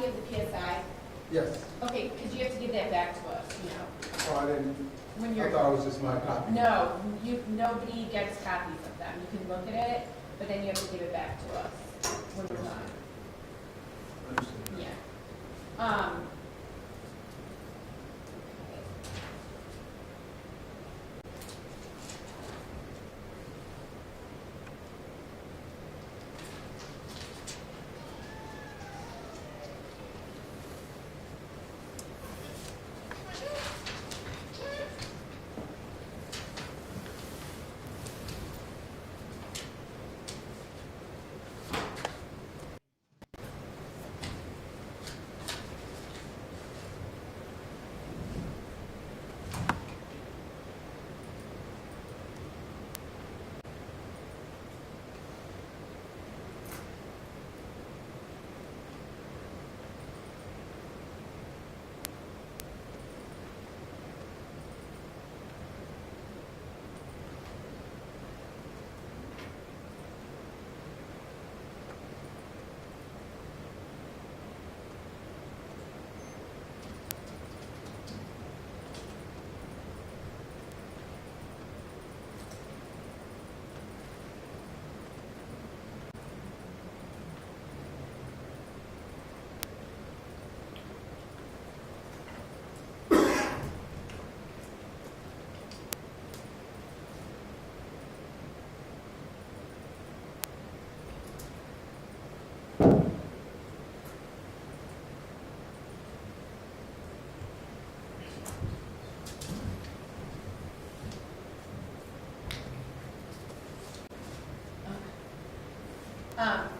Of the PSI? Yes. Okay, because you have to give that back to us, you know. Oh, I didn't, When I you're, thought it was just my copy. no, nobody gets copies of them. You can look at it, but then you have to give it back to us when we're done. Understood. Yeah.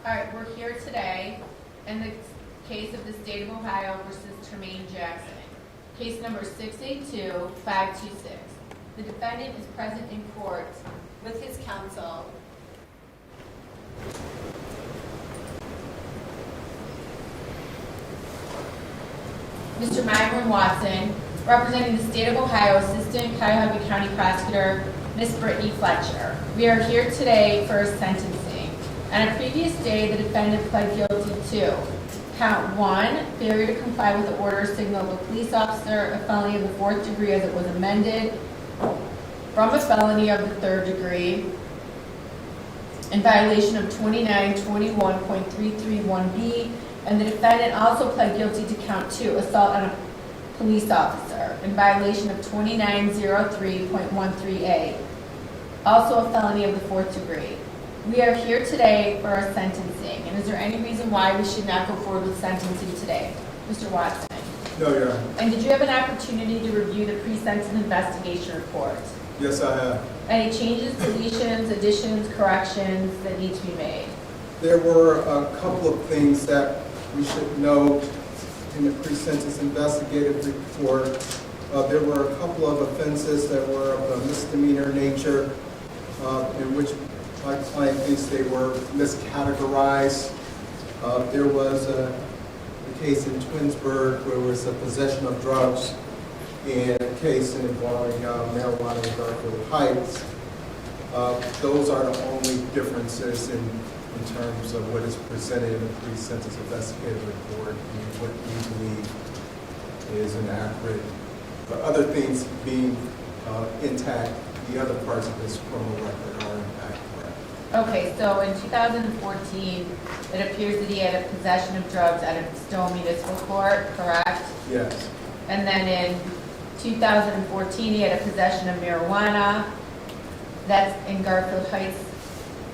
All right, we're here today in the case of the State of Ohio versus Termaine Jackson. Case number 682-526. The defendant is present in court with his counsel. Mr. Myron Watson, representing the State of Ohio Assistant Cuyahoga County Prosecutor, Ms. Brittany Fletcher. We are here today for a sentencing. On a previous day, the defendant pled guilty to count 1, failure to comply with the order signaled a police officer, a felony of the 4th degree as it was amended from a felony of the 3rd degree, in violation of 2921.331B, and the defendant also pled guilty to count 2, assault on a police officer, in violation of 2903.13A, also a felony of the 4th degree. We are here today for our sentencing, and is there any reason why we should not go forward with sentencing today? Mr. Watson? No, Your Honor. And did you have an opportunity to review the pre-sentence investigation report? Yes, I have. Any changes, deletions, additions, corrections that need to be made? There were a couple of things that we should note in the pre-sentence investigative report. There were a couple of offenses that were of a misdemeanor nature, in which my client thinks they were miscategorized. There was a case in Twinsburg where there was a possession of drugs, and a case involving marijuana in Garfield Heights. Those are the only differences in terms of what is presented in the pre-sentence investigative report and what we believe is inaccurate. But other things being intact, the other parts of this criminal record are intact. Okay, so in 2014, it appears that he had a possession of drugs out of Stowe Municipal Court, correct? Yes. And then in 2014, he had a possession of marijuana. That's in Garfield Heights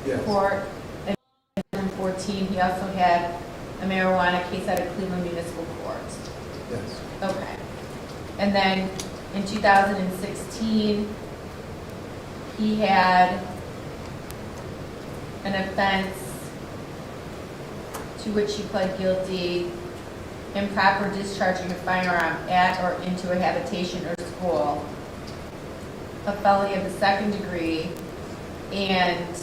Yes. Court. And in 2014, he also had a marijuana case out of Cleveland Municipal Court. Yes. Okay. And then in 2016, he had an offense to which he pled guilty, improper discharging a firearm at or into a habitation or school, a felony of the 2nd degree, and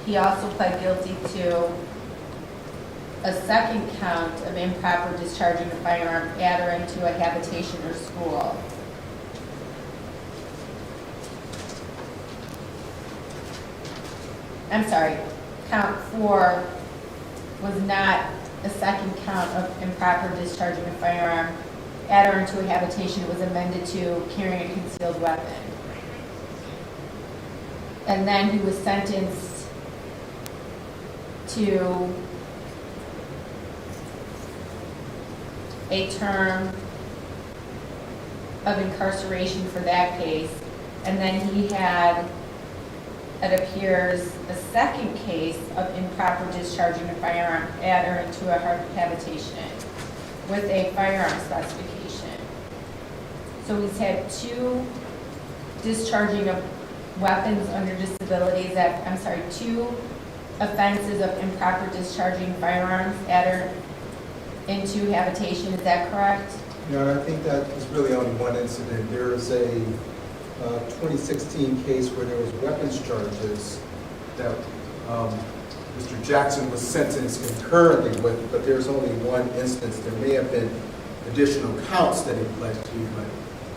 he also pled guilty to a 2nd count of improper discharging a firearm at or into a habitation or school. I'm sorry, count 4 was not a 2nd count of improper discharging a firearm at or into a habitation. It was amended to carrying a concealed weapon. And then he was sentenced to a term of incarceration for that case. And then he had, it appears, a 2nd case of improper discharging a firearm at or into a habitation with a firearm specification. So he's had 2 discharging of weapons under disabilities 2 offenses of improper discharging firearms at or into habitation. Is that correct? No, I think that is really only one incident. There is a 2016 case where there was weapons charges that Mr. Jackson was sentenced concurrently with, but there's only one instance. There may have been additional counts that he pled to, but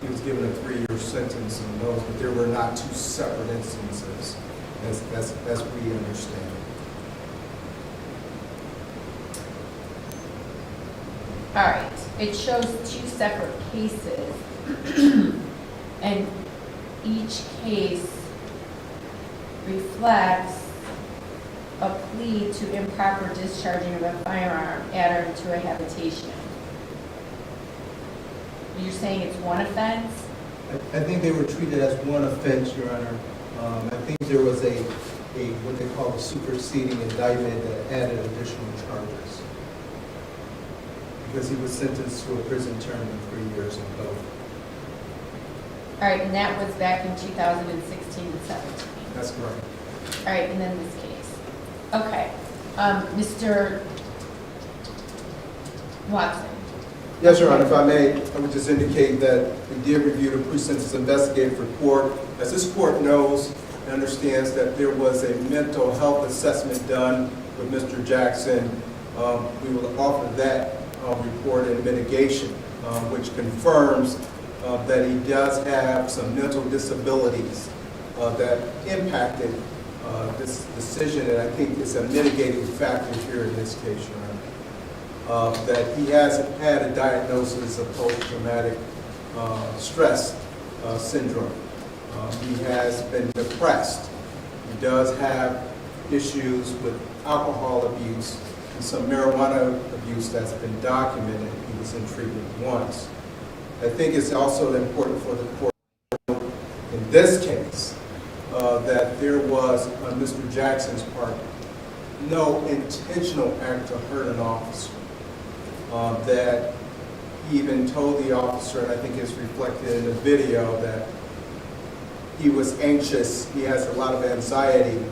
he was given a 3-year sentence on those, but there were not 2 separate instances, as we understand. All right, it shows 2 separate cases, and each case reflects a plea to improper discharging of a firearm at or into a habitation. You're saying it's one offense? I think they were treated as one offense, Your Honor. I think there was a what they call a superseding indictment that added additional charges. Because he was sentenced to a prison term of 3 years in both. All right, and that was back in 2016 and 17. That's correct. All right, and then this case. Okay. Mr. Watson. Yes, Your Honor, if I may, I would just indicate that we did review the pre-sentence investigative report. As this court knows and understands that there was a mental health assessment done with Mr. Jackson, we will offer that report in mitigation, which confirms that he does have some mental disabilities that impacted this decision, and I think it's a mitigating factor here in this case, Your Honor. That he hasn't had a diagnosis of post-traumatic stress syndrome. He has been depressed. He does have issues with alcohol abuse and some marijuana abuse that's been documented. He was in treatment once. I think it's also important for the court in this case that there was, on Mr. Jackson's part, no intentional act to hurt an officer. That he even told the officer, and I think it's reflected in the video, that he was anxious, he has a lot of anxiety,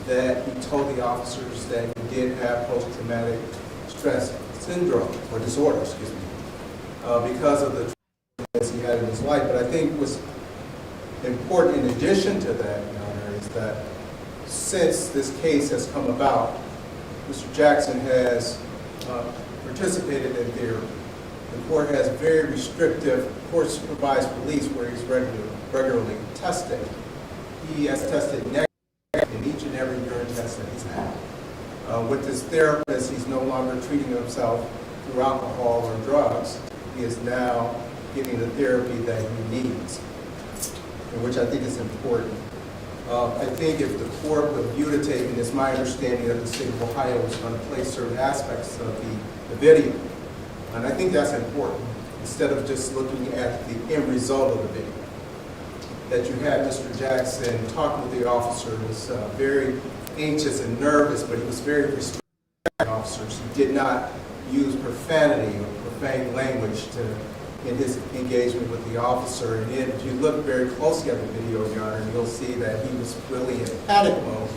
that he told the officers that he did have post-traumatic stress syndrome, or disorder, excuse me, because of the traumas he had in his life. But I think what's important in addition to that, Your Honor, is that since this case has come about, Mr. Jackson has participated in therapy. The court has very restrictive court-supervised release where he's regularly tested. He has tested negative in each and every urine test that he's had. With his therapist, he's no longer treating himself through alcohol or drugs. He is now getting the therapy that he needs, which I think is important. I think if the court would view the tape, and it's my understanding that the state of Ohio is going to play certain aspects of the video, and I think that's important, instead of just looking at the end result of the video. That you had Mr. Jackson talking with the officer, was very anxious and nervous, but he was very respectful of the officers. He did not use profanity or profane language in his engagement with the officer. And then if you look very closely at the video, Your Honor, you'll see that he was really in panic mode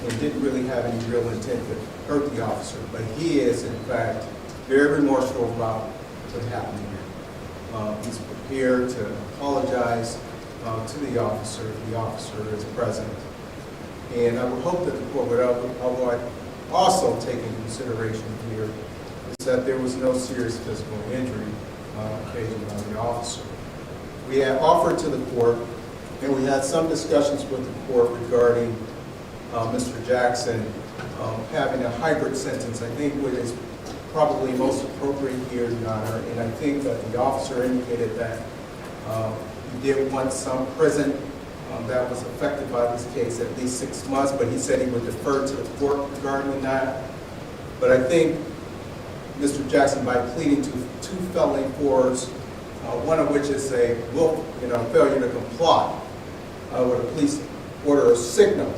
and didn't really have any real intent to hurt the officer. But he is, in fact, very remorseful about what happened here. He's prepared to apologize to the officer if the officer is present. And I would hope that the court would, although I also take into consideration here, is that there was no serious physical injury occasioned by the officer. We had offered to the court, and we had some discussions with the court regarding Mr. Jackson having a hybrid sentence. I think what is probably most appropriate here, Your Honor, and I think that the officer indicated that he did want some prison that was affected by this case, at least 6 months, but he said he would defer to the court regarding that. But I think Mr. Jackson, by pleading to 2 felony fours, one of which is a failure to comply with a police order or signal,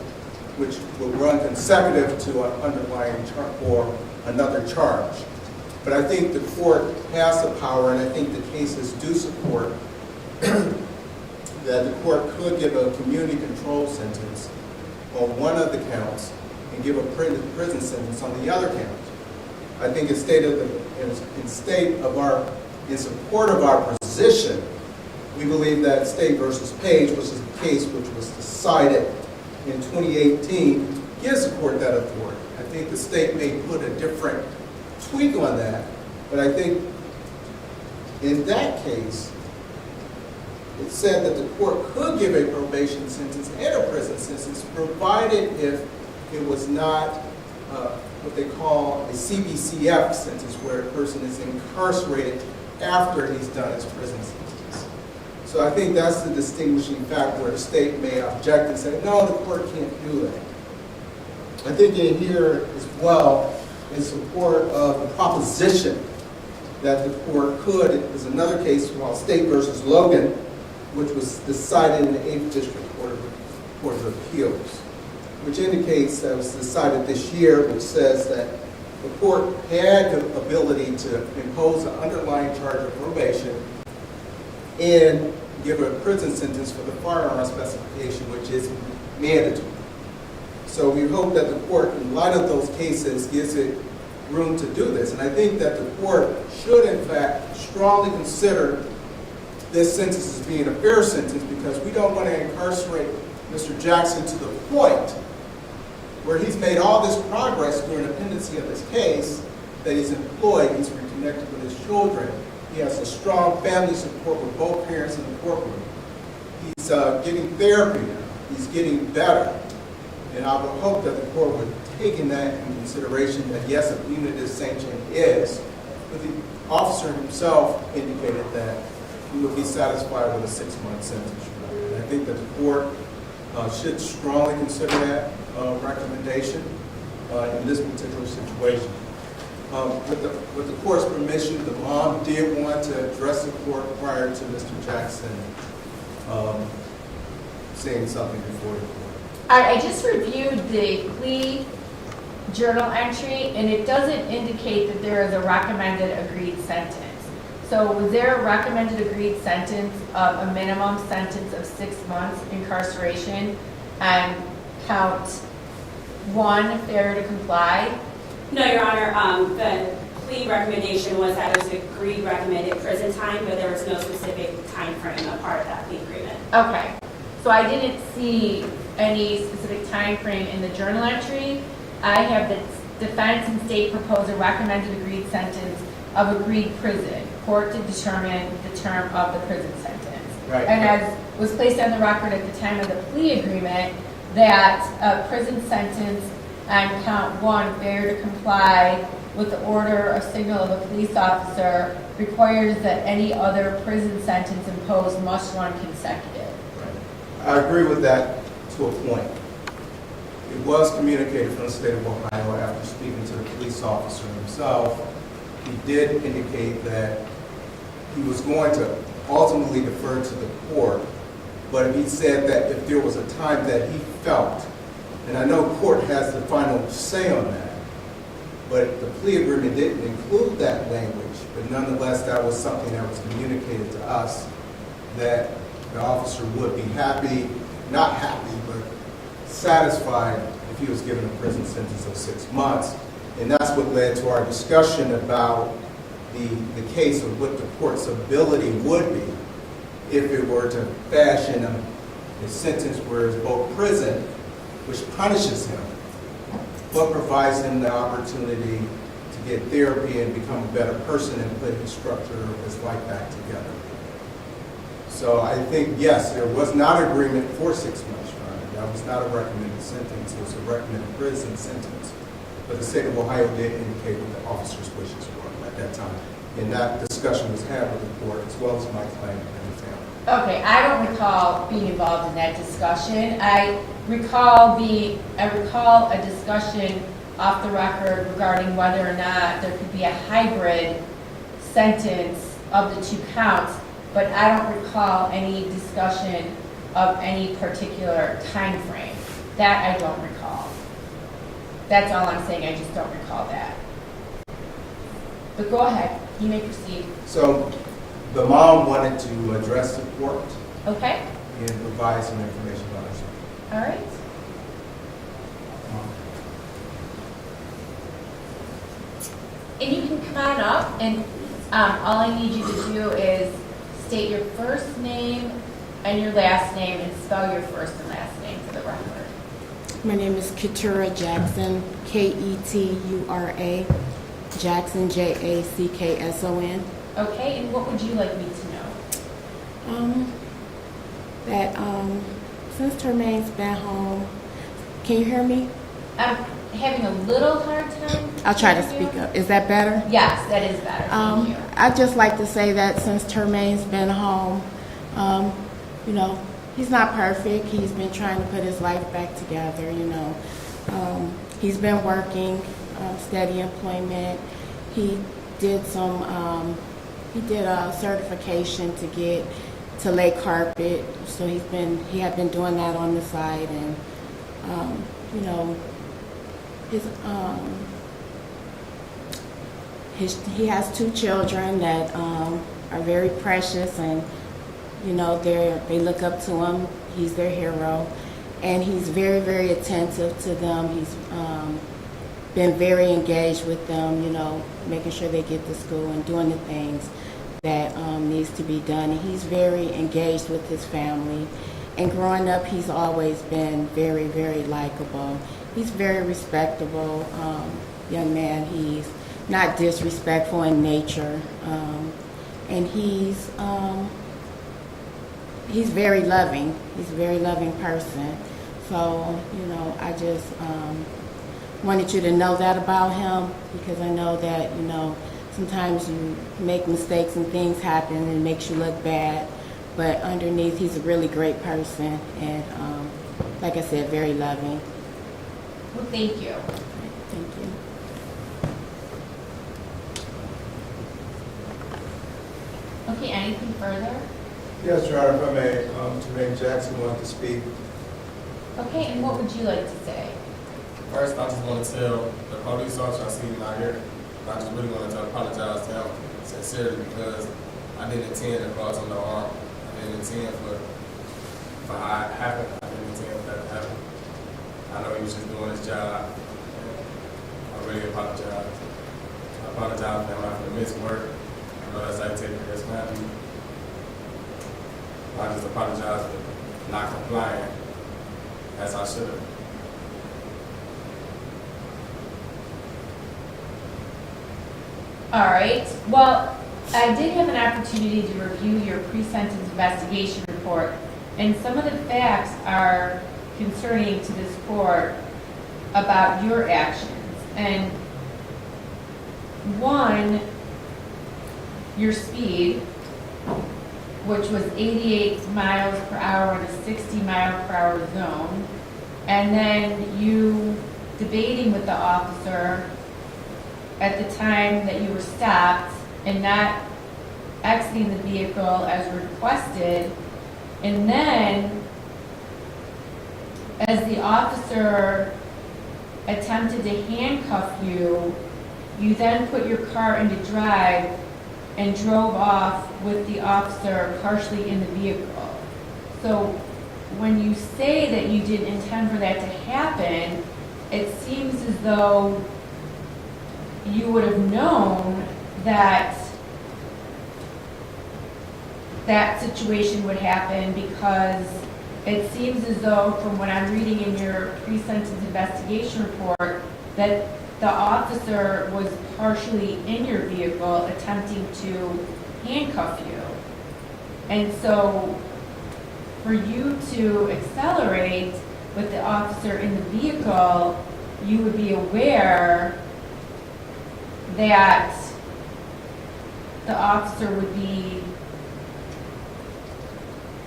which will run consecutive to an underlying charge or another charge. But I think the court has the power, and I think the cases do support that the court could give a community control sentence on one of the counts and give a prison sentence on the other count. I think in support of our position, we believe that State versus Page, which is a case which was decided in 2018, gives the court that authority. I think the state may put a different tweak on that, but I think in that case, it said that the court could give a probation sentence and a prison sentence, provided if it was not what they call a CBCF sentence, where a person is incarcerated after he's done his prison sentence. So I think that's the distinguishing factor where the state may object and say, no, the court can't do that. I think in here as well, in support of the proposition that the court could, it was another case called State versus Logan, which was decided in the 8th District Court of Appeals, which indicates that it was decided this year, which says that the court had the ability to impose an underlying charge of probation and give a prison sentence for the firearm specification, which is mandatory. So we hope that the court, in light of those cases, gives it room to do this. And I think that the court should, in fact, strongly consider this sentence as being a fair sentence, because we don't want to incarcerate Mr. Jackson to the point where he's made all this progress during the pendency of his case, that he's employed, he's reconnected with his children. He has a strong family support with both parents in the courtroom. He's getting therapy now. He's getting better. And I would hope that the court would take in that in consideration, that yes, a punitive sanction is, but the officer himself indicated that he would be satisfied with a 6-month sentence. And I think that the court should strongly consider that recommendation in this particular situation. With the court's permission, the mom did want to address the court prior to Mr. Jackson saying something before the court. I just reviewed the plea journal entry, and it doesn't indicate that there is a recommended agreed sentence. So was there a recommended agreed sentence of a minimum sentence of 6 months incarceration and count 1, failure to comply? No, Your Honor. The plea recommendation was that it was agreed recommended prison time, but there was no specific time frame a part of that plea agreement. Okay. So I didn't see any specific time frame in the journal entry. I have the defense and state propose a recommended agreed sentence of agreed prison, court to determine the term of the prison sentence. Right. And as was placed on the record at the time of the plea agreement, that a prison sentence and count 1, failure to comply with the order or signal of a police officer, requires that any other prison sentence imposed must run consecutive. I agree with that to a point. It was communicated from the state of Ohio after speaking to the police officer himself. He did indicate that he was going to ultimately defer to the court, but he said that if there was a time that he felt, and I know court has the final say on that, but the plea agreement didn't include that language, but nonetheless that was something that was communicated to us, that the officer would be happy, not happy, but satisfied if he was given a prison sentence of 6 months. And that's what led to our discussion about the case of what the court's ability would be if it were to fashion a sentence where it's both prison, which punishes him, but provides him the opportunity to get therapy and become a better person and put his structure of his life back together. So I think, yes, there was not agreement for 6 months, Your Honor. That was not a recommended sentence. It was a recommended prison sentence. But the state of Ohio did indicate what the officer's wishes were at that time. And that discussion was had with the court, as well as my client and the family. Okay, I don't recall being involved in that discussion. I recall a discussion off the record regarding whether or not there could be a hybrid sentence of the 2 counts, but I don't recall any discussion of any particular time frame. That I don't recall. That's all I'm saying, I just don't recall that. But go ahead, you may proceed. So the mom wanted to address the court Okay, and provide some information about herself. all right. And you can come on up, and all I need you to do is state your first name and your last name, and spell your first and last name for the record. My name is Keturah Jackson, Ketura, Jackson, Jackson. Okay, and what would you like me to know? That since Termaine's been home, can you hear me? I'm having a little hard time. I'll try to hearing you. speak up. Is that better? Yes, that is better. Thank you. I'd just like to say that since Termaine's been home, you know, he's not perfect. He's been trying to put his life back together, you know. He's been working, steady employment. He did a certification to lay carpet, so he had been doing that on the side, and you know, he has 2 children that are very precious, and you know, they look up to him. He's their hero, and he's very, very attentive to them. He's been very engaged with them, you know, making sure they get to school and doing the things that needs to be done. And he's very engaged with his family. And growing up, he's always been very, very likable. He's very respectable young man. He's not disrespectful in nature, and he's very loving. He's a very loving person. So, you know, I just wanted you to know that about him, because I know that, you know, sometimes you make mistakes and things happen and it makes you look bad, but underneath he's a really great person, and like I said, very loving. Well, thank you. Thank you. Okay, anything further? Yes, Your Honor, if I may, Termaine Jackson wanted to speak. Okay, and what would you like to say? First, I just want to tell the police officer I see him out here, I just really want to apologize to him sincerely, because I didn't intend to cause him no harm. I didn't intend for how it happened. I didn't intend for that to happen. I know he was just doing his job. I really apologize. I apologize for him after the missed work. I know that's how you take care of his family. I just apologize for not complying as I should have. All right, well, I did have an opportunity to review your pre-sentence investigation report, and some of the facts are concerning to this court about your actions. And one, your speed, which was 88 miles per hour in a 60 mile per hour zone, and then you debating with the officer at the time that you were stopped and not exiting the vehicle as requested, and then as the officer attempted to handcuff you, you then put your car into drive and drove off with the officer partially in the vehicle. So when you say that you didn't intend for that to happen, it seems as though you would have known that that situation would happen, because it seems as though, from what I'm reading in your pre-sentence investigation report, that the officer was partially in your vehicle attempting to handcuff you. And so for you to accelerate with the officer in the vehicle, you would be aware that the officer would be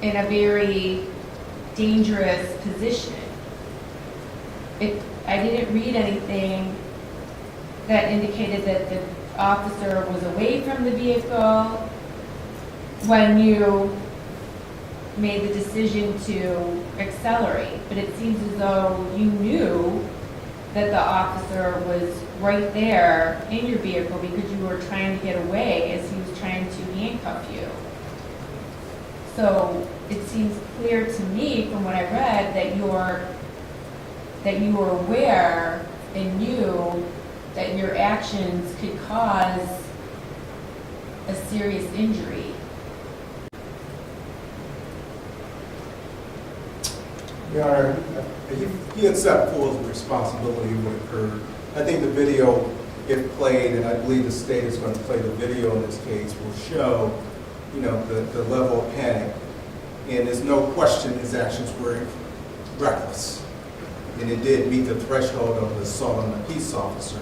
in a very dangerous position. I didn't read anything that indicated that the officer was away from the vehicle when you made the decision to accelerate, but it seems as though you knew that the officer was right there in your vehicle because you were trying to get away as he was trying to handcuff you. So it seems clear to me from what I read that you were aware and knew that your actions could cause a serious injury. Your Honor, he accepted full responsibility of what occurred. I think the video, if played, and I believe the state is going to play the video in this case, will show, you know, the level of panic. And there's no question his actions were reckless. And it did meet the threshold of the assault on the peace officer.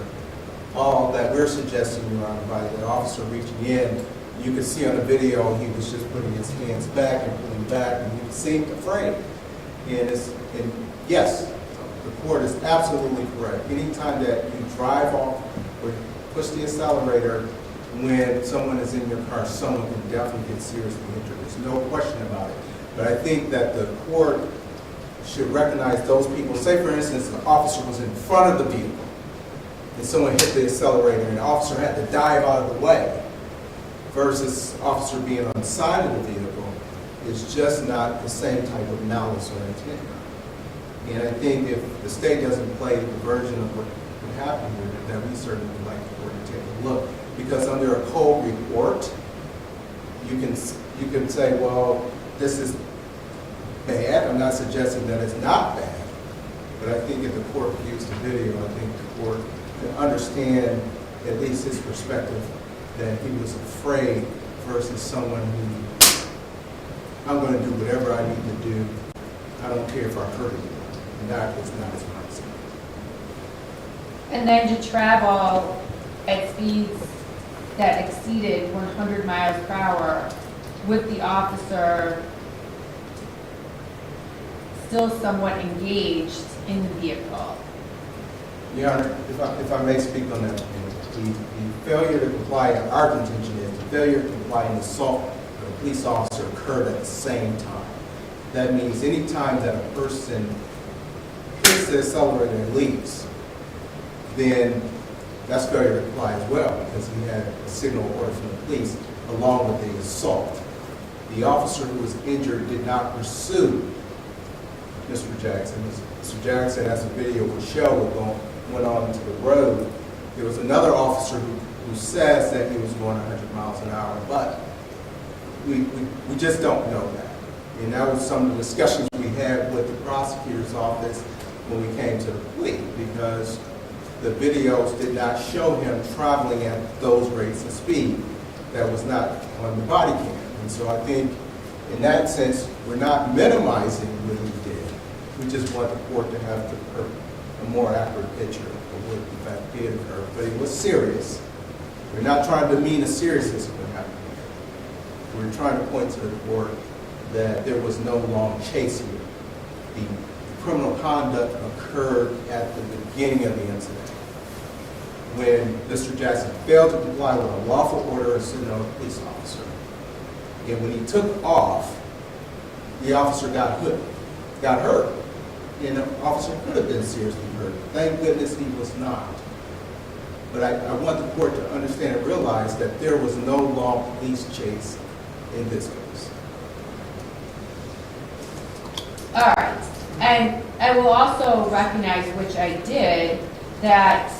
All that we're suggesting, Your Honor, by the officer reaching in, you could see on the video he was just putting his hands back and pulling back, and he seemed afraid. And yes, the court is absolutely correct. Anytime that you drive off or push the accelerator when someone is in your car, someone can definitely get seriously injured. There's no question about it. But I think that the court should recognize those people. Say, for instance, the officer was in front of the vehicle and someone hit the accelerator and the officer had to dive out of the way, versus officer being on the side of the vehicle is just not the same type of malice or intent. And I think if the state doesn't play the version of what happened here, then we certainly would like the court to take a look. Because under a cold report, you can say, well, this is bad. I'm not suggesting that it's not bad. But I think if the court views the video, I think the court can understand at least his perspective that he was afraid versus someone who, I'm going to do whatever I need to do. I don't care if I hurt you. And that was not his mindset. And then to travel at speeds that exceeded 100 miles per hour with the officer still somewhat engaged in the vehicle. Your Honor, if I may speak on that, the failure to comply, our contention is the failure to comply and assault of a police officer occurred at the same time. That means any time that a person hits the accelerator and leaves, then that's failure to comply as well, because he had a signal order from the police along with the assault. The officer who was injured did not pursue Mr. Jackson. Mr. Jackson, as the video would show, went on into the road. There was another officer who says that he was going 100 miles an hour, but we just don't know that. And that was some of the discussions we had with the prosecutor's office when we came to the plea, because the videos did not show him traveling at those rates of speed. That was not on the body cam. And so I think in that sense, we're not minimizing what he did. We just want the court to have a more accurate picture of what in fact did occur. But it was serious. We're not trying to demean the seriousness of what happened here. We're trying to point to the court that there was no long chase here. The criminal conduct occurred at the beginning of the incident, when Mr. Jackson failed to comply with a lawful order of sitting on a police officer. And when he took off, the officer got hurt. And the officer could have been seriously hurt. Thank goodness he was not. But I want the court to understand and realize that there was no long police chase in this case. All right. And I will also recognize, which I did, that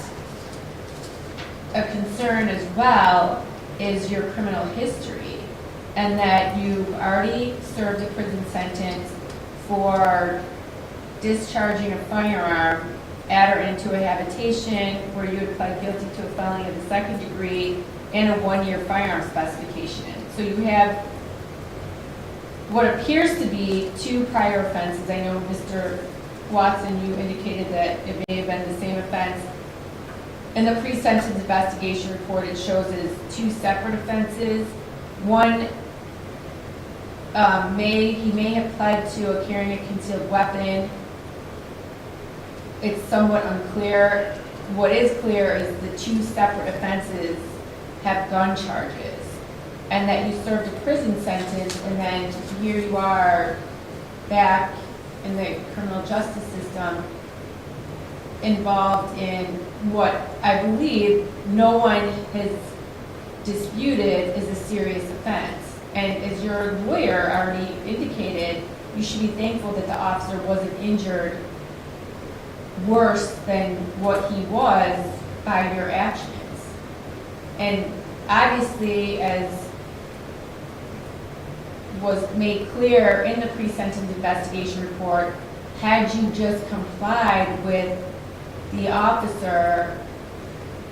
a concern as well is your criminal history, and that you've already served a prison sentence for discharging a firearm at or into a habitation where you had pled guilty to a felony of the second degree and a 1-year firearm specification. So you have what appears to be 2 prior offenses. I know, Mr. Watson, you indicated that it may have been the same offense. In the pre-sentence investigation report, it shows it as 2 separate offenses. One, he may have pled to carrying a concealed weapon. It's somewhat unclear. What is clear is the 2 separate offenses have gun charges, and that you served a prison sentence, and then here you are back in the criminal justice system involved in what I believe no one has disputed is a serious offense. And as your lawyer already indicated, you should be thankful that the officer wasn't injured worse than what he was by your actions. And obviously, as was made clear in the pre-sentence investigation report, had you just complied with the officer,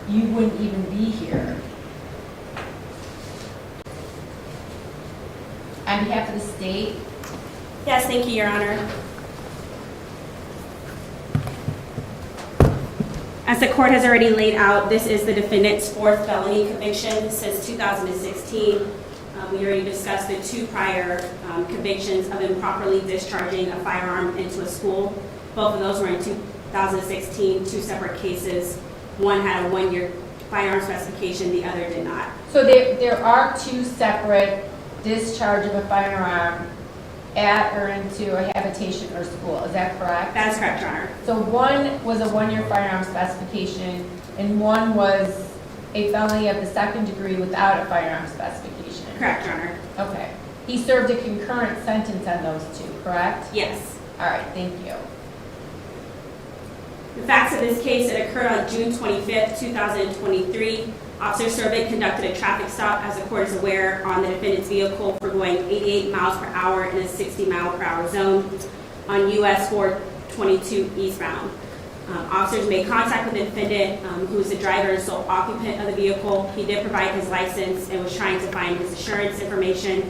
you wouldn't even be here. On behalf of the state. Yes, thank you, Your Honor. As the court has already laid out, this is the defendant's 4th felony conviction since 2016. We already discussed the 2 prior convictions of improperly discharging a firearm into a school. Both of those were in 2016, 2 separate cases. One had a 1-year firearm specification, the other did not. So there are 2 separate discharge of a firearm at or into a habitation or school. Is that correct? That is correct, Your Honor. So one was a 1-year firearm specification, and one was a felony of the second degree without a firearm specification. Correct, Your Honor. Okay. He served a concurrent sentence on those 2, correct? Yes. All right, thank you. The facts of this case, it occurred on June 25th, 2023. Officer Cervik conducted a traffic stop, as the court is aware, on the defendant's vehicle for going 88 miles per hour in a 60 mile per hour zone on US 422 eastbound. Officers made contact with the defendant, who is the driver and sole occupant of the vehicle. He did provide his license and was trying to find his insurance information.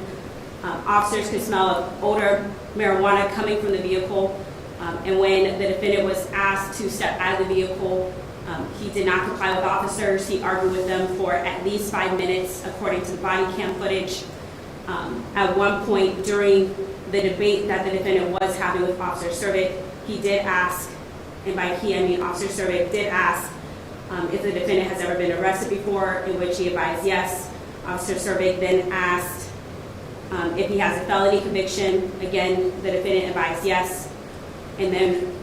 Officers could smell an odor marijuana coming from the vehicle, and when the defendant was asked to step out of the vehicle, he did not comply with officers. He argued with them for at least 5 minutes, according to the body cam footage. At one point during the debate that the defendant was having with Officer Cervik, he did ask, and by he I mean Officer Cervik did ask if the defendant has ever been arrested before, in which he advised yes. Officer Cervik then asked if he has a felony conviction. Again, the defendant advised yes. And then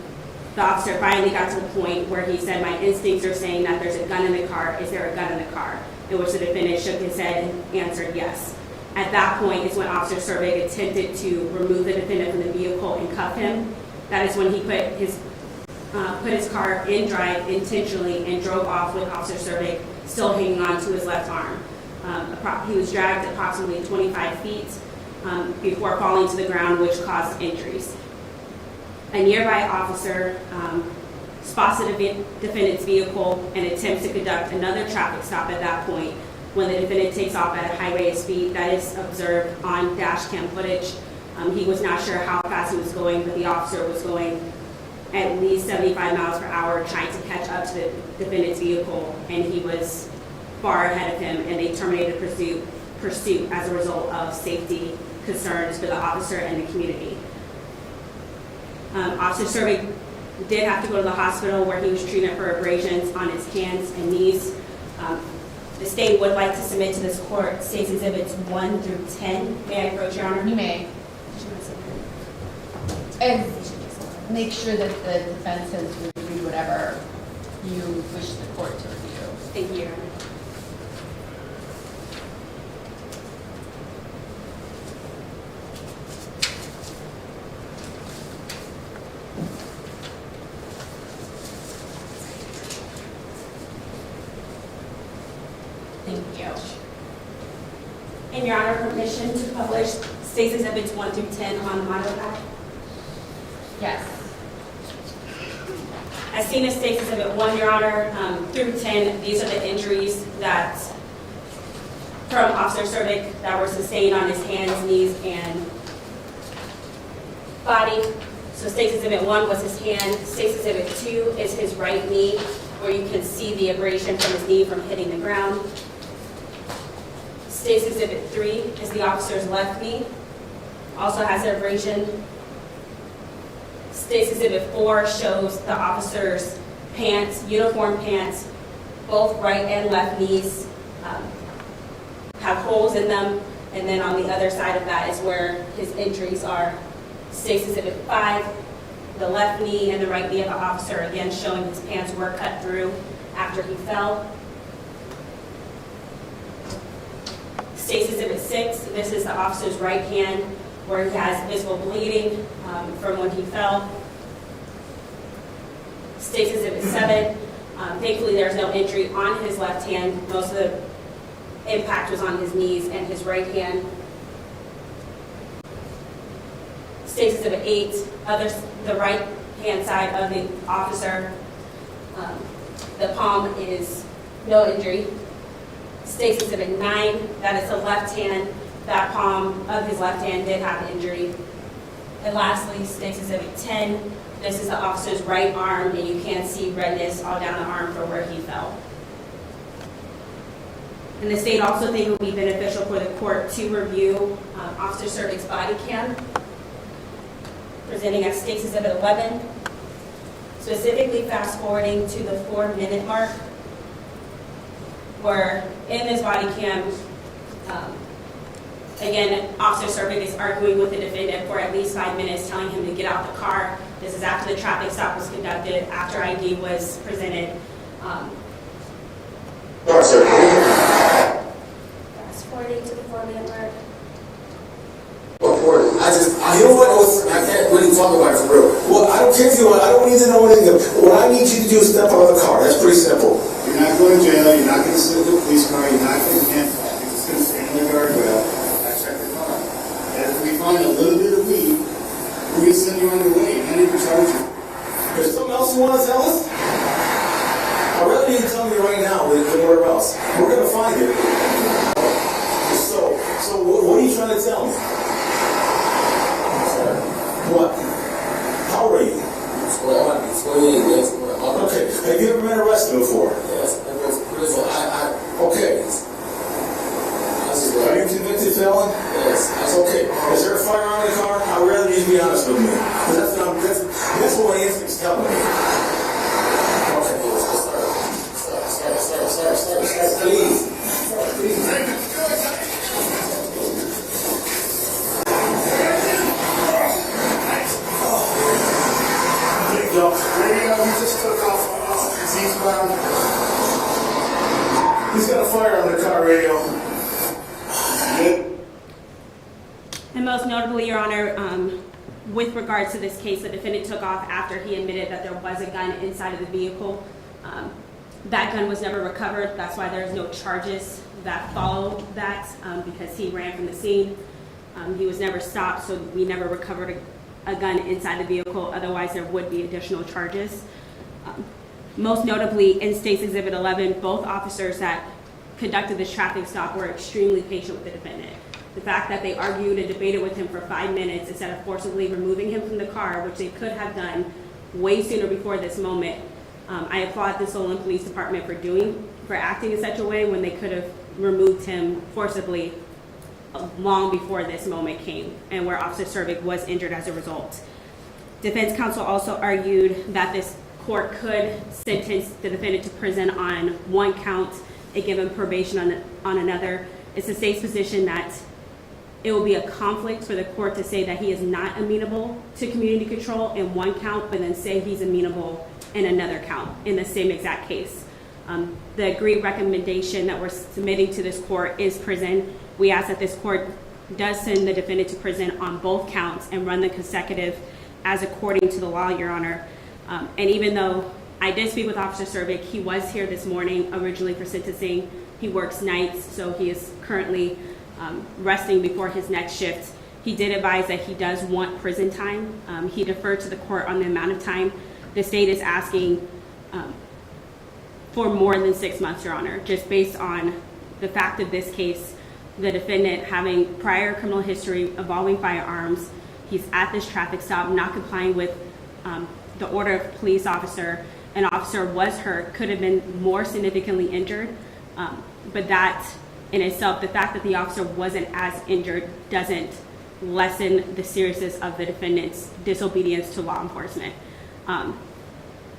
the officer finally got to the point where he said, my instincts are saying that there's a gun in the car. Is there a gun in the car? In which the defendant shook his head and answered yes. At that point is when Officer Cervik attempted to remove the defendant from the vehicle and cuff him. That is when he put his car in drive intentionally and drove off with Officer Cervik still hanging on to his left arm. He was dragged approximately 25 feet before falling to the ground, which caused injuries. A nearby officer spots the defendant's vehicle and attempts to conduct another traffic stop at that point when the defendant takes off at a high rate of speed. That is observed on dash cam footage. He was not sure how fast he was going, but the officer was going at least 75 miles per hour trying to catch up to the defendant's vehicle, and he was far ahead of him, and they terminated pursuit as a result of safety concerns for the officer and the community. Officer Cervik did have to go to the hospital where he was treated for abrasions on his hands and knees. The state would like to submit to this court State's Exhibits 1 through 10. May I approach, Your Honor? You may. And make sure that the defense has reviewed whatever you wish the court to review. Thank you, Your Honor. Thank you. And Your Honor, permission to publish State's Exhibits 1 through 10 on the motto pack. Yes. As seen as State's Exhibit 1, Your Honor, through 10, these are the injuries that, from Officer Cervik, that were sustained on his hands, knees, and body. So State's Exhibit 1 was his hand. State's Exhibit 2 is his right knee, where you can see the abrasion from his knee from hitting the ground. State's Exhibit 3 is the officer's left knee, also has an abrasion. State's Exhibit 4 shows the officer's pants, uniform pants, both right and left knees have holes in them, and then on the other side of that is where his injuries are. State's Exhibit 5, the left knee and the right knee of the officer, again showing his pants were cut through after he fell. State's Exhibit 6, this is the officer's right hand where he has visible bleeding from when he fell. State's Exhibit 7, thankfully there's no injury on his left hand. Most of the impact was on his knees and his right hand. State's Exhibit 8, the right hand side of the officer, the palm is no injury. State's Exhibit 9, that is the left hand. That palm of his left hand did have injury. And lastly, State's Exhibit 10, this is the officer's right arm, and you can see redness all down the arm from where he fell. And the state also think it would be beneficial for the court to review Officer Cervik's body cam, presenting as State's Exhibit 11, specifically fast forwarding to the 4-minute mark, where in this body cam, again, Officer Cervik is arguing with the defendant for at least 5 minutes, telling him to get out the car. This is after the traffic stop was conducted, after ID was presented. Fast forwarding to the 4-minute mark. I can't really talk about it for real. Well, I don't care if you want. I don't need to know anything. What I need you to do is step out of the car. That's pretty simple. You're not going to jail, you're not going to sit in the police car, you're not going to handcuff, you're just going to stand in the guardrail. I check the car. And if we find a little bit of weed, we're going to send you on your way, and even charge you. There's something else you want to tell us? I'd rather you tell me right now than anywhere else. We're going to find it. So what are you trying to tell me? Sir, What? How old are you? 28 years old. Okay. Have you ever been arrested before? Yes, I was in prison. Okay. Are you a convicted felon? Yes. That's okay. Is there a firearm in the car? I'd rather you be honest with me. That's what my instinct's telling me. Okay. Sir, Please. Radio, we just took off on Officer eastbound. He's got a firearm in the car, radio. And most notably, Your Honor, with regards to this case, the defendant took off after he admitted that there was a gun inside of the vehicle. That gun was never recovered. That's why there's no charges that follow that, because he ran from the scene. He was never stopped, so we never recovered a gun inside the vehicle. Otherwise, there would be additional charges. Most notably, in State's Exhibit 11, both officers that conducted this traffic stop were extremely patient with the defendant. The fact that they argued and debated with him for 5 minutes instead of forcibly removing him from the car, which they could have done way sooner before this moment, I applaud the Solon Police Department for acting in such a way when they could have removed him forcibly long before this moment came, and where Officer Cervik was injured as a result. Defense counsel also argued that this court could sentence the defendant to prison on one count and give him probation on another. It's the state's position that it will be a conflict for the court to say that he is not amenable to community control in one count, but then say he's amenable in another count in the same exact case. The agreed recommendation that we're submitting to this court is prison. We ask that this court does send the defendant to prison on both counts and run the consecutive as according to the law, Your Honor. And even though I did speak with Officer Cervik, he was here this morning originally for sentencing. He works nights, so he is currently resting before his next shift. He did advise that he does want prison time. He deferred to the court on the amount of time. The state is asking for more than 6 months, Your Honor, just based on the fact of this case, the defendant having prior criminal history involving firearms. He's at this traffic stop, not complying with the order of the police officer. An officer was hurt, could have been more significantly injured, but that in itself, the fact that the officer wasn't as injured doesn't lessen the seriousness of the defendant's disobedience to law enforcement.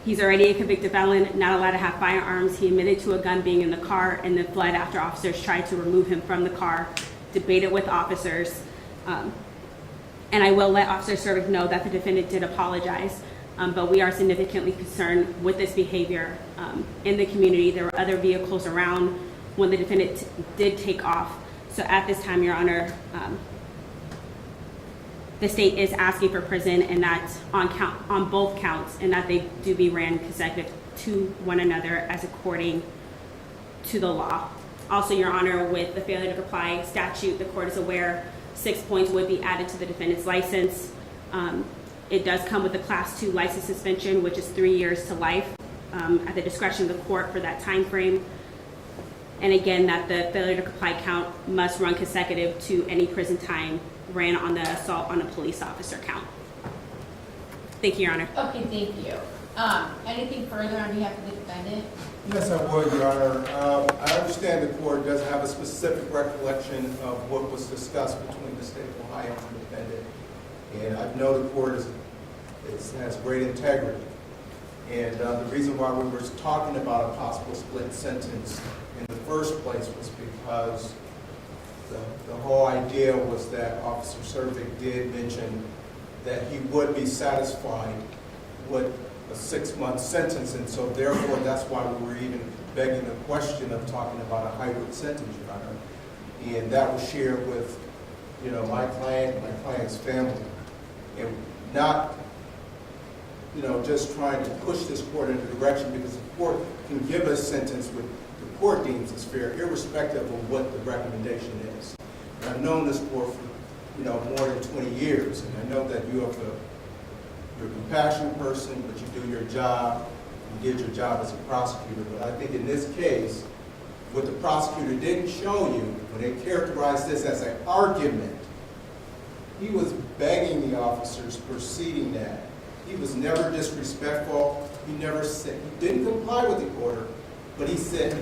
He's already a convicted felon, not allowed to have firearms. He admitted to a gun being in the car and then fled after officers tried to remove him from the car, debated with officers. And I will let Officer Cervik know that the defendant did apologize, but we are significantly concerned with this behavior in the community. There were other vehicles around when the defendant did take off. So at this time, Your Honor, the state is asking for prison, and that on both counts, and that they do be ran consecutive to one another as according to the law. Also, Your Honor, with the failure to comply statute, the court is aware 6 points would be added to the defendant's license. It does come with a Class 2 license suspension, which is 3 years to life at the discretion of the court for that time frame. And again, that the failure to comply count must run consecutive to any prison time ran on the assault on a police officer count. Thank you, Your Honor. Okay, thank you. Anything further on behalf of the defendant? Yes, I would, Your Honor. I understand the court does have a specific recollection of what was discussed between the state of Ohio and the defendant. And I know the court has great integrity. And the reason why we were talking about a possible split sentence in the first place was because the whole idea was that Officer Cervik did mention that he would be satisfied with a 6-month sentence, and so therefore that's why we were even begging the question of talking about a hybrid sentence, Your Honor. And that was shared with, my client's family. And just trying to push this court in a direction because the court can give a sentence which the court deems is fair, irrespective of what the recommendation is. And I've known this court for, more than 20 years, and I know that you're a compassionate person, but you do your job, you did your job as a prosecutor. But I think in this case, what the prosecutor didn't show you, when they characterized this as an argument, he was begging the officers preceding that. He was never disrespectful. He never said, he didn't comply with the order, but he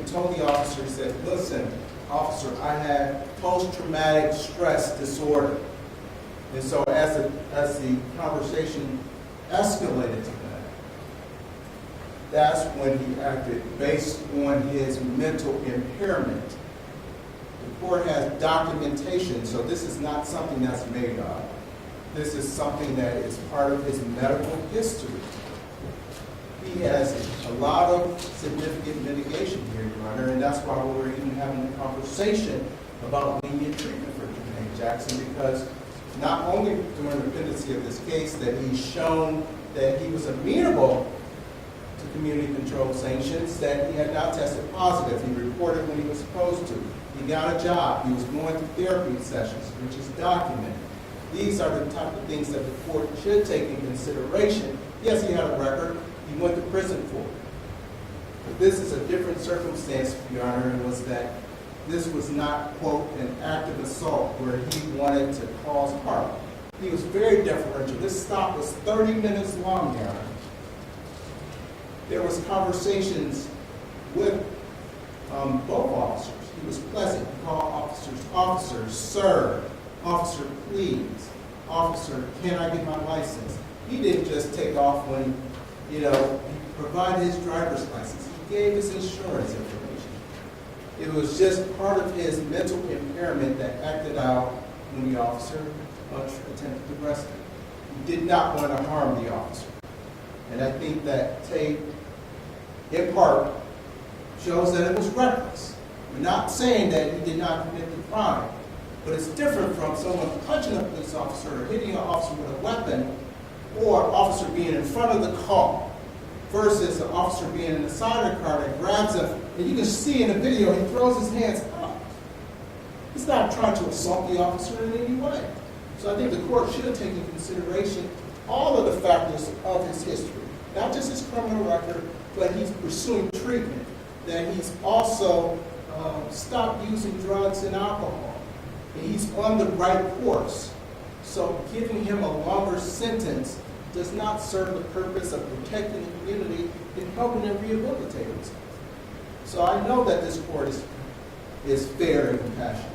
told the officer, he said, listen, officer, I have post-traumatic stress disorder. And so as the conversation escalated to that, that's when he acted based on his mental impairment. The court has documentation, so this is not something that's made up. This is something that is part of his medical history. He has a lot of significant mitigation here, Your Honor, and that's why we're even having a conversation about lenient treatment for Termaine Jackson, because not only during the pendency of this case that he's shown that he was amenable to community control sanctions, that he had not tested positive. He reported when he was supposed to. He got a job. He was going through therapy sessions, which is documented. These are the type of things that the court should take in consideration. Yes, he had a record. He went to prison for it. But this is a different circumstance, Your Honor, and was that this was not, quote, an active assault where he wanted to cause harm. He was very deferential. This stop was 30 minutes long, Your Honor. There was conversations with both officers. He was pleasant. He called officers, sir, officer, please, officer, can I get my license? He didn't just take off when, he provided his driver's license. He gave his insurance information. It was just part of his mental impairment that acted out when the officer attempted to arrest him. He did not want to harm the officer. And I think that tape, in part, shows that it was reckless. We're not saying that he did not commit the crime, but it's different from someone punching a police officer or hitting an officer with a weapon, or an officer being in front of the car versus an officer being in the side of the car that grabs him, and you can see in the video he throws his hands up. He's not trying to assault the officer in any way. So I think the court should take into consideration all of the factors of his history, not just his criminal record, but he's pursuing treatment, that he's also stopped using drugs and alcohol, and he's on the right course. So giving him a longer sentence does not serve the purpose of protecting the community and helping him rehabilitate himself. So I know that this court is fair and compassionate,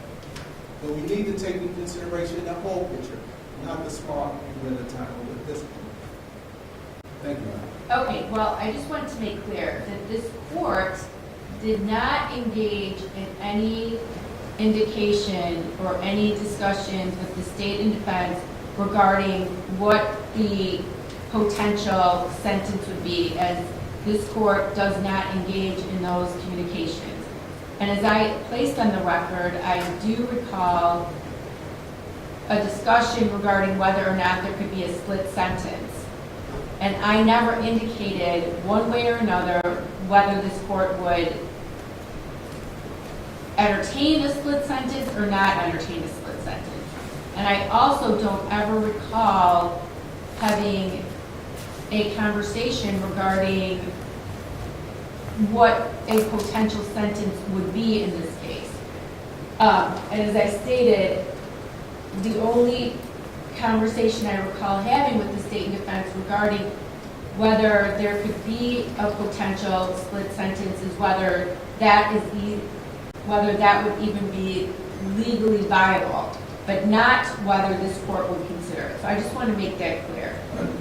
but we need to take into consideration the whole picture, not the small people at a time, but this one. Thank you, Madam. Okay, well, I just wanted to make clear that this court did not engage in any indication or any discussions with the state and defense regarding what the potential sentence would be, as this court does not engage in those communications. And as I placed on the record, I do recall a discussion regarding whether or not there could be a split sentence. And I never indicated one way or another whether this court would entertain a split sentence or not entertain a split sentence. And I also don't ever recall having a conversation regarding what a potential sentence would be in this case. And as I stated, the only conversation I recall having with the state and defense regarding whether there could be a potential split sentence is whether that would even be legally viable, but not whether this court would consider it. So I just want to make that clear,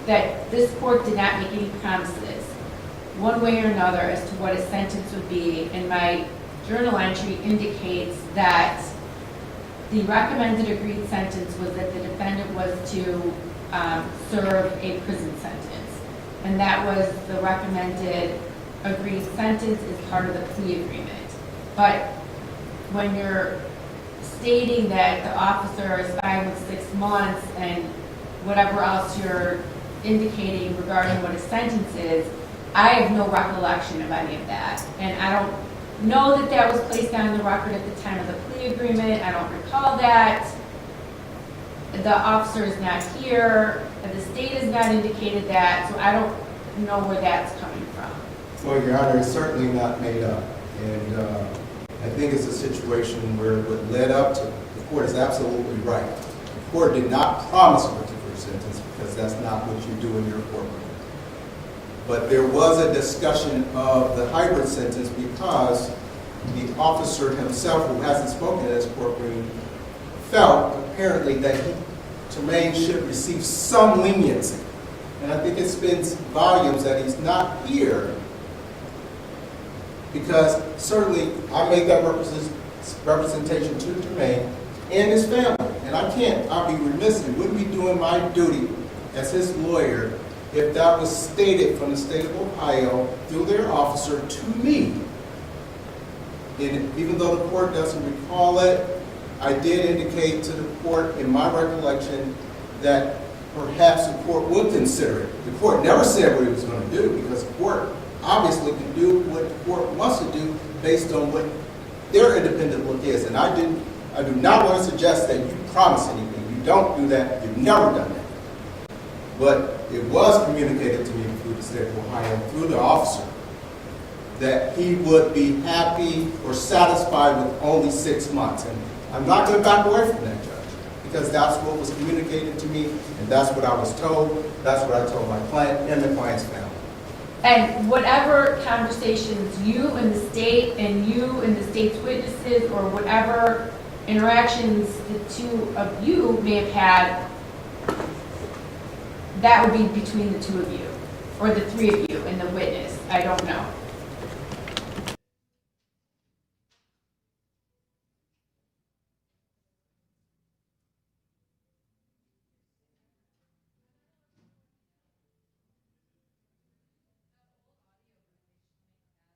that this court did not make any promises one way or another as to what a sentence would be, and my journal entry indicates that the recommended agreed sentence was that the defendant was to serve a prison sentence. And that was the recommended agreed sentence as part of the plea agreement. But when you're stating that the officer is fine with 6 months and whatever else you're indicating regarding what a sentence is, I have no recollection of any of that. And I don't know that that was placed on the record at the time of the plea agreement. I don't recall that. The officer is not here, and the state has not indicated that, so I don't know where that's coming from. Well, Your Honor, it's certainly not made up. And I think it's a situation where what led up to, the court is absolutely right. The court did not promise a particular sentence because that's not what you do in your courtroom. But there was a discussion of the hybrid sentence because the officer himself, who hasn't spoken in his courtroom, felt apparently that Termaine should receive some leniency. And I think it speaks volumes that he's not here because certainly I make that representation to Termaine and his family. And I'll be remiss, it wouldn't be doing my duty as his lawyer if that was stated from the state of Ohio through their officer to me. And even though the court doesn't recall it, I did indicate to the court in my recollection that perhaps the court would consider it. The court never said what it was going to do because the court obviously can do what the court wants to do based on what their independent look is. And I do not want to suggest that you promise anything. You don't do that. You've never done that. But it was communicated to me through the state of Ohio, through the officer, that he would be happy or satisfied with only 6 months. And I'm not going to back away from that, Judge, because that's what was communicated to me, and that's what I was told. That's what I told my client and the client's family. And whatever conversations you and the state and you and the state's witnesses or whatever interactions the two of you may have had, that would be between the two of you or the three of you and the witness. I don't know.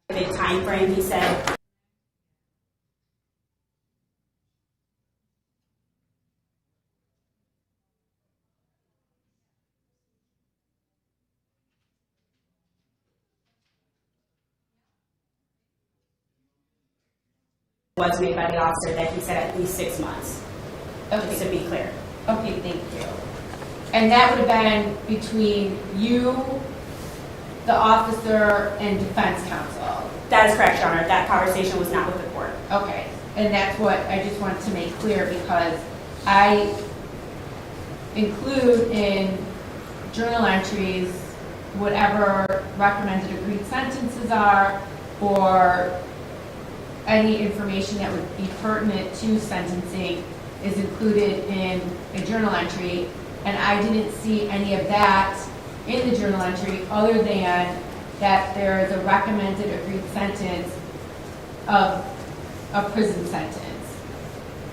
The time frame, he said. Was made by the officer that he said at least 6 months. Okay. Just to be clear. Okay, thank you. And that would have been between you, the officer, and defense counsel. That is correct, Your Honor. That conversation was not with the court. Okay, and that's what I just wanted to make clear because I include in journal entries whatever recommended agreed sentences are or any information that would be pertinent to sentencing is included in a journal entry, and I didn't see any of that in the journal entry other than that there is a recommended agreed sentence of a prison sentence,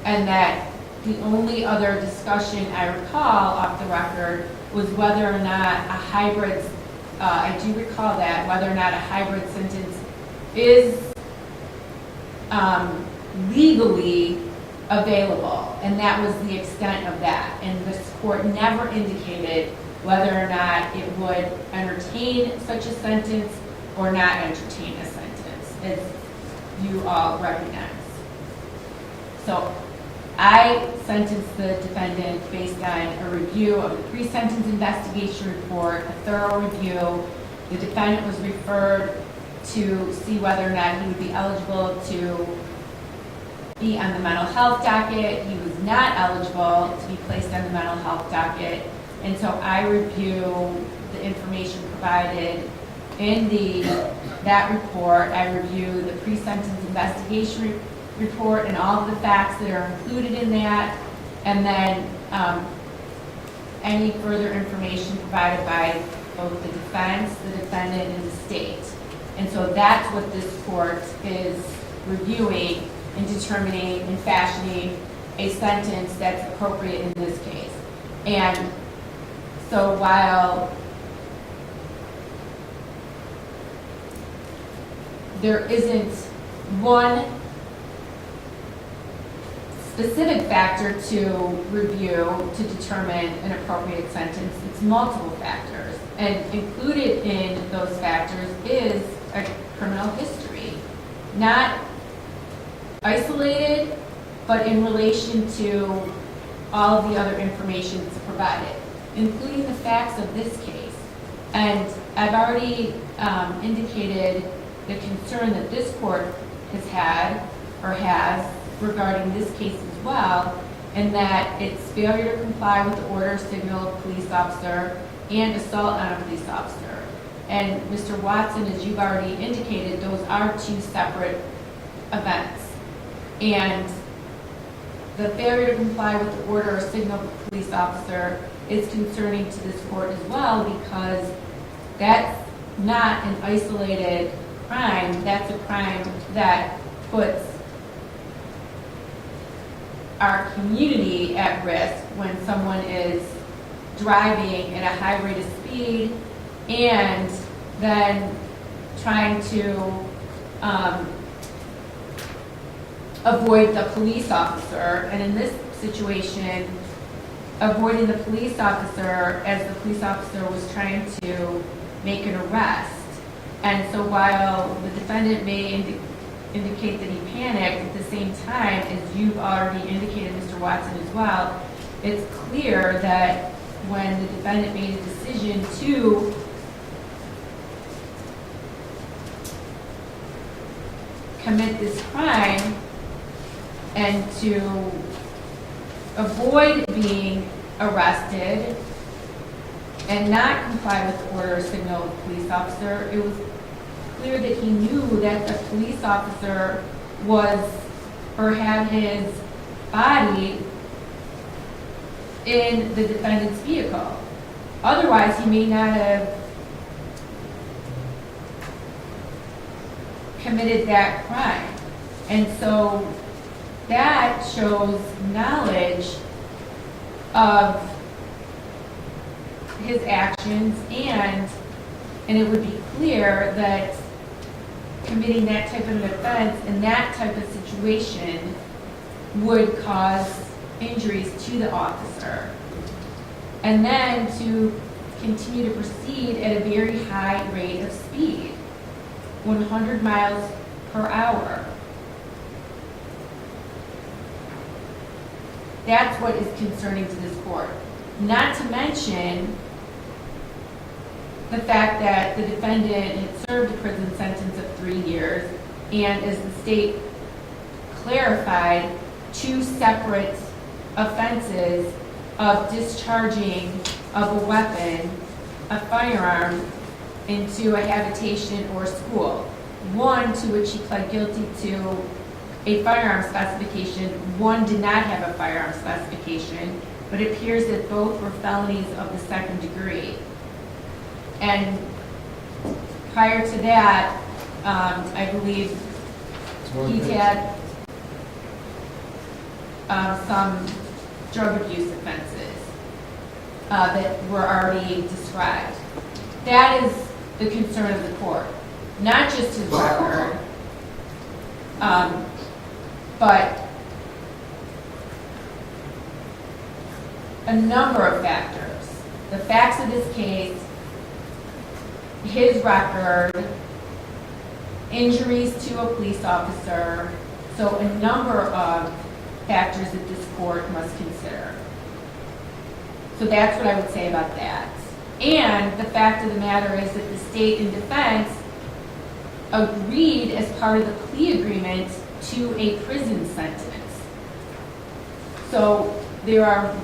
and that the only other discussion I recall off the record was whether or not a hybrid, I do recall that, whether or not a hybrid sentence is legally available, and that was the extent of that. And this court never indicated whether or not it would entertain such a sentence or not entertain a sentence, as you all recognize. So I sentenced the defendant based on a review of the pre-sentence investigation report, a thorough review. The defendant was referred to see whether or not he would be eligible to be on the mental health docket. He was not eligible to be placed on the mental health docket. And so I review the information provided in that report. I review the pre-sentence investigation report and all of the facts that are included in that. And then any further information provided by both the defense, the defendant, and the state. And so that's what this court is reviewing and determining and fashioning a sentence that's appropriate in this case. And so while there isn't one specific factor to review to determine an appropriate sentence. It's multiple factors. And included in those factors is a criminal history. Not isolated, but in relation to all of the other information that's provided, including the facts of this case. And I've already indicated the concern that this court has had or has regarding this case as well, and that it's failure to comply with the order, signal of a police officer, and assault on a police officer. And Mr. Watson, as you've already indicated, those are two separate events. And the failure to comply with the order or signal of a police officer is concerning to this court as well, because that's not an isolated crime. That's a crime that puts our community at risk when someone is driving at a high rate of speed and then trying to avoid the police officer. And in this situation, avoiding the police officer as the police officer was trying to make an arrest. And so while the defendant may indicate that he panicked, at the same time, as you've already indicated, Mr. Watson, as well, it's clear that when the defendant made a decision to commit this crime and to avoid being arrested and not comply with the order or signal of the police officer, it was clear that he knew that the police officer was or had his body in the defendant's vehicle. Otherwise, he may not have committed that crime. And so that shows knowledge of his actions, and it would be clear that committing that type of an offense in that type of situation would cause injuries to the officer. And then to continue to proceed at a very high rate of speed, 100 miles per hour. That's what is concerning to this court. Not to mention the fact that the defendant had served a prison sentence of 3 years, and as the state clarified, 2 separate offenses of discharging of a weapon, a firearm, into a habitation or school. One to which he pled guilty to a firearm specification, one did not have a firearm specification, but it appears that both were felonies of the second degree. And prior to that, I believe he had some drug abuse offenses that were already described. That is the concern of the court, not just his record, but a number of factors. The facts of this case, his record, injuries to a police officer, so a number of factors that this court must consider. So that's what I would say about that. And the fact of the matter is that the state and defense agreed as part of the plea agreement to a prison sentence. So there are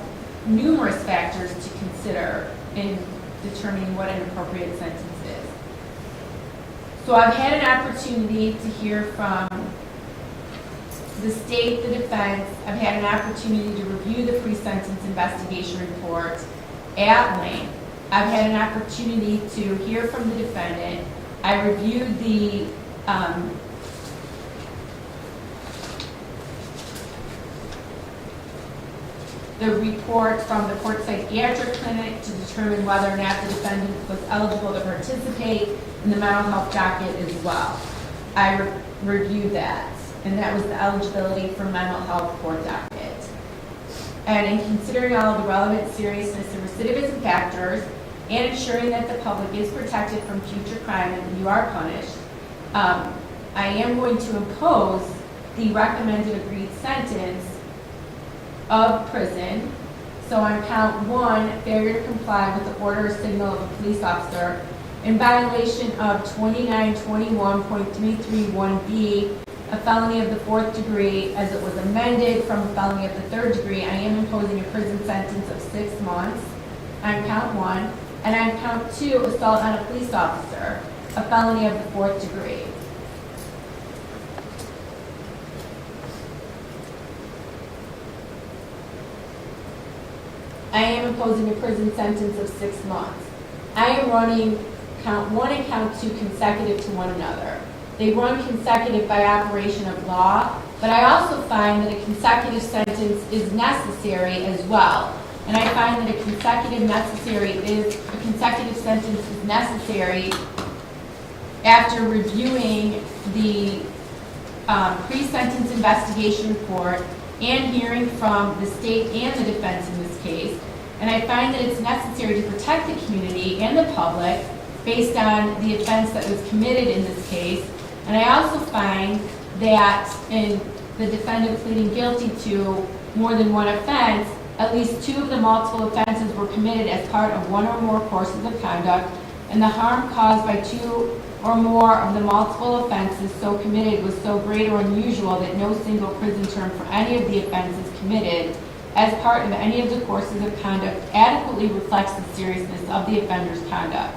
numerous factors to consider in determining what an appropriate sentence is. So I've had an opportunity to hear from the state, the defense. I've had an opportunity to review the pre-sentence investigation report at length. I've had an opportunity to hear from the defendant. I reviewed the report from the court psychiatric clinic to determine whether or not the defendant was eligible to participate in the mental health docket as well. I reviewed that, and that was the eligibility for mental health court docket. and in considering all of the relevant seriousness and recidivism factors, and ensuring that the public is protected from future crime and that you are punished, I am going to impose the recommended agreed sentence of prison. So on count 1, failure to comply with the order or signal of a police officer in violation of 2921.331B, a felony of the 4th degree, as it was amended from a felony of the 3rd degree, I am imposing a prison sentence of 6 months on count 1. And on count 2, assault on a police officer, a felony of the 4th degree. I am imposing a prison sentence of 6 months. I am running count 1 and count 2 consecutive to one another. They run consecutive by operation of law, but I also find that a consecutive sentence is necessary as well. And I find that a consecutive sentence is necessary after reviewing the pre-sentence investigation report and hearing from the state and the defense in this case. And I find that it's necessary to protect the community and the public based on the offense that was committed in this case. And I also find that in the defendant pleading guilty to more than one offense, at least 2 of the multiple offenses were committed as part of 1 or more courses of conduct, and the harm caused by 2 or more of the multiple offenses so committed was so great or unusual that no single prison term for any of the offenses committed as part of any of the courses of conduct adequately reflects the seriousness of the offender's conduct.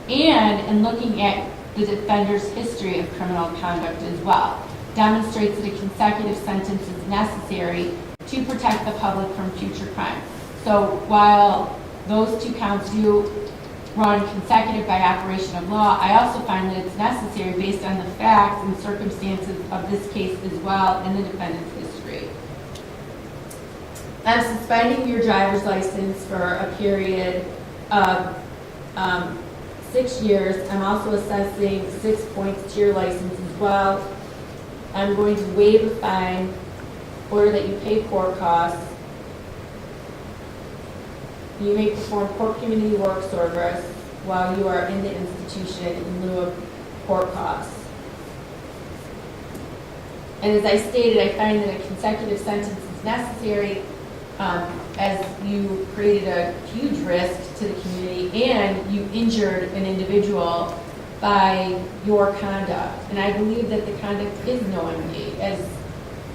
And in looking at the defender's history of criminal conduct as well, demonstrates that a consecutive sentence is necessary to protect the public from future crime. So while those 2 counts do run consecutive by operation of law, I also find that it's necessary based on the facts and circumstances of this case as well in the defendant's history. I'm suspending your driver's license for a period of 6 years. I'm also assessing 6 points to your license as well. I'm going to waive a fine, order that you pay court costs. You may perform court community work service while you are in the institution in lieu of court costs. And as I stated, I find that a consecutive sentence is necessary as you created a huge risk to the community and you injured an individual by your conduct. And I believe that the conduct is knowingly, as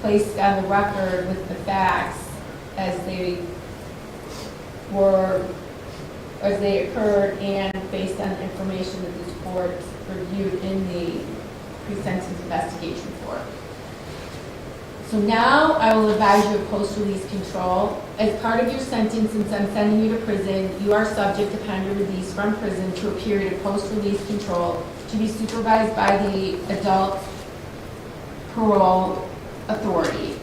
placed on the record with the facts as they occurred and based on the information that this court reviewed in the pre-sentence investigation report. So now I will advise you of post-release control. As part of your sentence, since I'm sending you to prison, you are subject upon your release from prison to a period of post-release control to be supervised by the adult parole authority.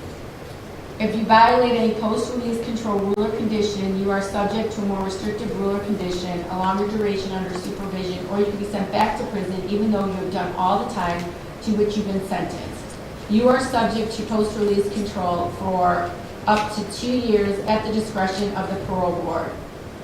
If you violate any post-release control rule or condition, you are subject to a more restrictive rule or condition, a longer duration under supervision, or you can be sent back to prison even though you have done all the time to which you've been sentenced. You are subject to post-release control for up to 2 years at the discretion of the parole board.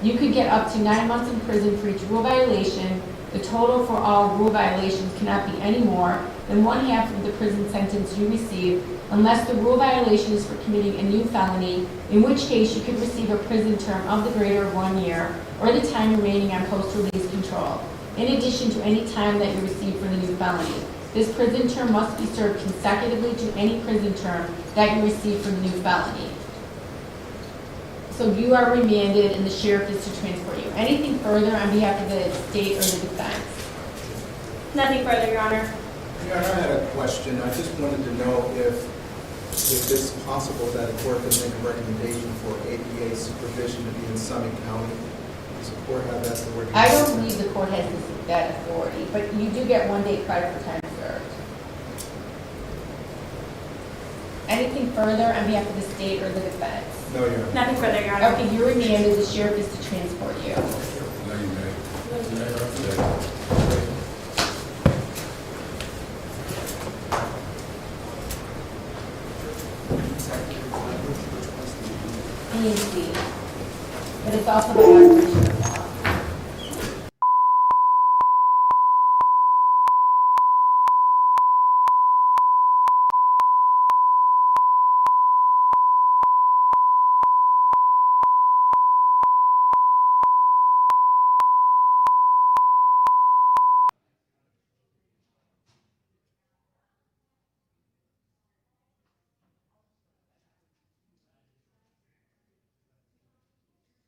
You could get up to 9 months in prison for each rule violation. The total for all rule violations cannot be any more than 1/2 of the prison sentence you receive, unless the rule violation is for committing a new felony, in which case you could receive a prison term of the greater of 1 year, or the time remaining on post-release control, in addition to any time that you receive for the new felony. This prison term must be served consecutively to any prison term that you receive for the new felony. So you are remanded and the sheriff is to transport you. Anything further on behalf of the state or the defense? Nothing further, Your Honor. Your Honor, I had a question. I just wanted to know if it's possible that a court can make a recommendation for APA supervision to be in Summit County. Does the court have that authority? I don't believe the court has that authority, but you do get 1 day credit for time served. Anything further on behalf of the state or the defense? No, Your Honor. Nothing further, Your Honor. Okay, you're remanded, the sheriff is to transport you. B and C. But it's also the one for